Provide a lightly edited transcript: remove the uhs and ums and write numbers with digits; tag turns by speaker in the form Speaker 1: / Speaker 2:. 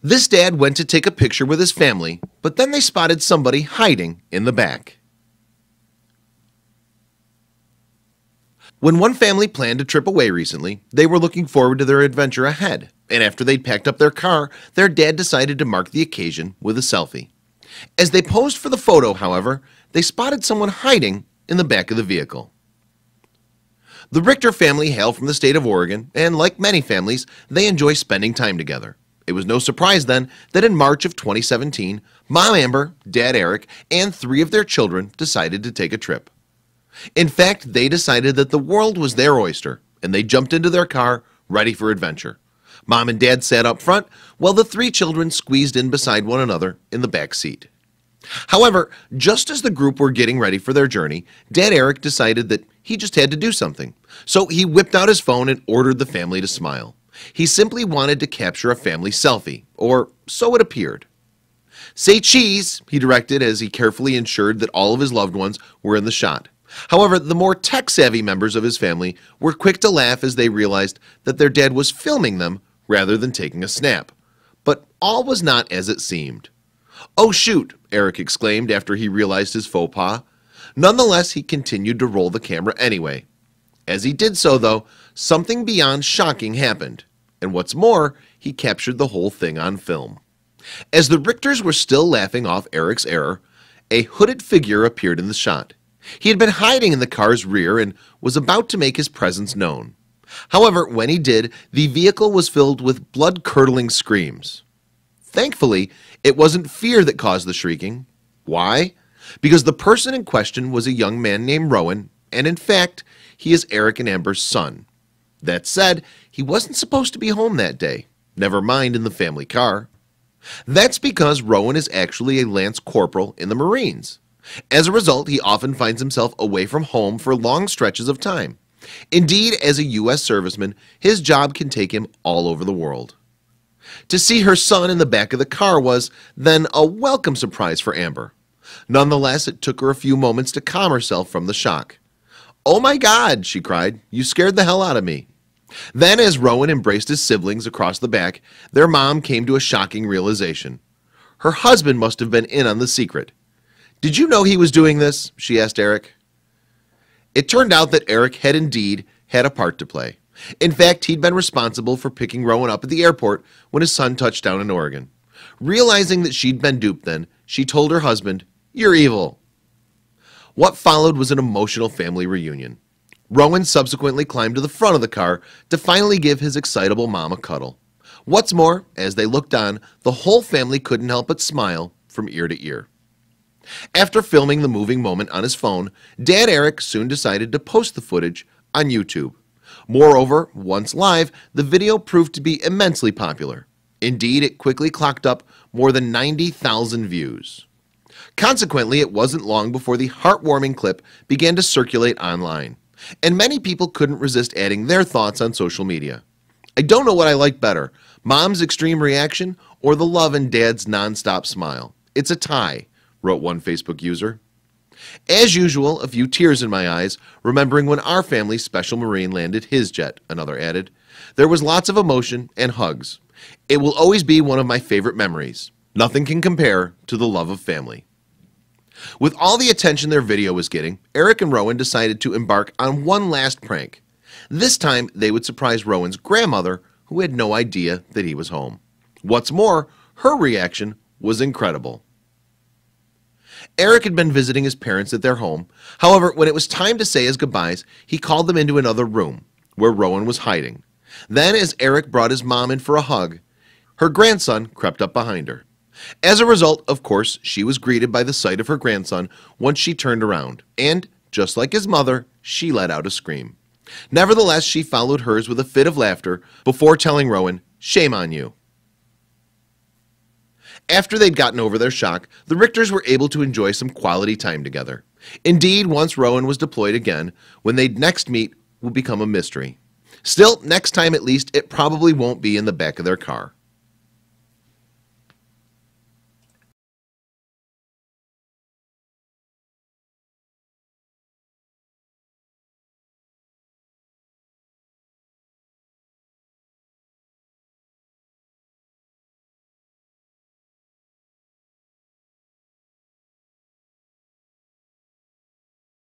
Speaker 1: This dad went to take a picture with his family, but then they spotted somebody hiding in the back. When one family planned a trip away recently, they were looking forward to their adventure ahead, and after they'd packed up their car, their dad decided to mark the occasion with a selfie. As they posed for the photo, however, they spotted someone hiding in the back of the vehicle. The Richter family hail from the state of Oregon, and like many families, they enjoy spending time together. It was no surprise then that in March of 2017, Mom Amber, Dad Eric, and 3 of their children decided to take a trip. In fact, they decided that the world was their oyster, and they jumped into their car, ready for adventure. Mom and Dad sat up front, while the 3 children squeezed in beside one another in the back seat. However, just as the group were getting ready for their journey, Dad Eric decided that he just had to do something. So he whipped out his phone and ordered the family to smile. He simply wanted to capture a family selfie, or so it appeared. "Say cheese," he directed as he carefully ensured that all of his loved ones were in the shot. However, the more tech-savvy members of his family were quick to laugh as they realized that their dad was filming them rather than taking a snap. But all was not as it seemed. "Oh shoot," Eric exclaimed after he realized his faux pas. Nonetheless, he continued to roll the camera anyway. As he did so, though, something beyond shocking happened. And what's more, he captured the whole thing on film. As the Richters were still laughing off Eric's error, a hooded figure appeared in the shot. He had been hiding in the car's rear and was about to make his presence known. However, when he did, the vehicle was filled with blood-curdling screams. Thankfully, it wasn't fear that caused the shrieking. Why? Because the person in question was a young man named Rowan, and in fact, he is Eric and Amber's son. That said, he wasn't supposed to be home that day, never mind in the family car. That's because Rowan is actually a Lance Corporal in the Marines. As a result, he often finds himself away from home for long stretches of time. Indeed, as a U.S. serviceman, his job can take him all over the world. To see her son in the back of the car was, then, a welcome surprise for Amber. Nonetheless, it took her a few moments to calm herself from the shock. "Oh my God," she cried, "you scared the hell out of me." Then, as Rowan embraced his siblings across the back, their mom came to a shocking realization. Her husband must have been in on the secret. "Did you know he was doing this?" she asked Eric. It turned out that Eric had indeed had a part to play. In fact, he'd been responsible for picking Rowan up at the airport when his son touched down in Oregon. Realizing that she'd been duped then, she told her husband, "You're evil." What followed was an emotional family reunion. Rowan subsequently climbed to the front of the car to finally give his excitable mom a cuddle. What's more, as they looked on, the whole family couldn't help but smile from ear to ear. After filming the moving moment on his phone, Dad Eric soon decided to post the footage on YouTube. Moreover, once live, the video proved to be immensely popular. Indeed, it quickly clocked up more than 90,000 views. Consequently, it wasn't long before the heartwarming clip began to circulate online, and many people couldn't resist adding their thoughts on social media. "I don't know what I like better, Mom's extreme reaction or the love in Dad's non-stop smile. It's a tie," wrote one Facebook user. "As usual, a few tears in my eyes, remembering when our family's Special Marine landed his jet," another added. "There was lots of emotion and hugs. It will always be one of my favorite memories. Nothing can compare to the love of family." With all the attention their video was getting, Eric and Rowan decided to embark on one last prank. This time, they would surprise Rowan's grandmother, who had no idea that he was home. What's more, her reaction was incredible. Eric had been visiting his parents at their home. However, when it was time to say his goodbyes, he called them into another room, where Rowan was hiding. Then, as Eric brought his mom in for a hug, her grandson crept up behind her. As a result, of course, she was greeted by the sight of her grandson once she turned around, and, just like his mother, she let out a scream. Nevertheless, she followed hers with a fit of laughter before telling Rowan, "Shame on you." After they'd gotten over their shock, the Richters were able to enjoy some quality time together. Indeed, once Rowan was deployed again, when they'd next meet would become a mystery. Still, next time at least, it probably won't be in the back of their car.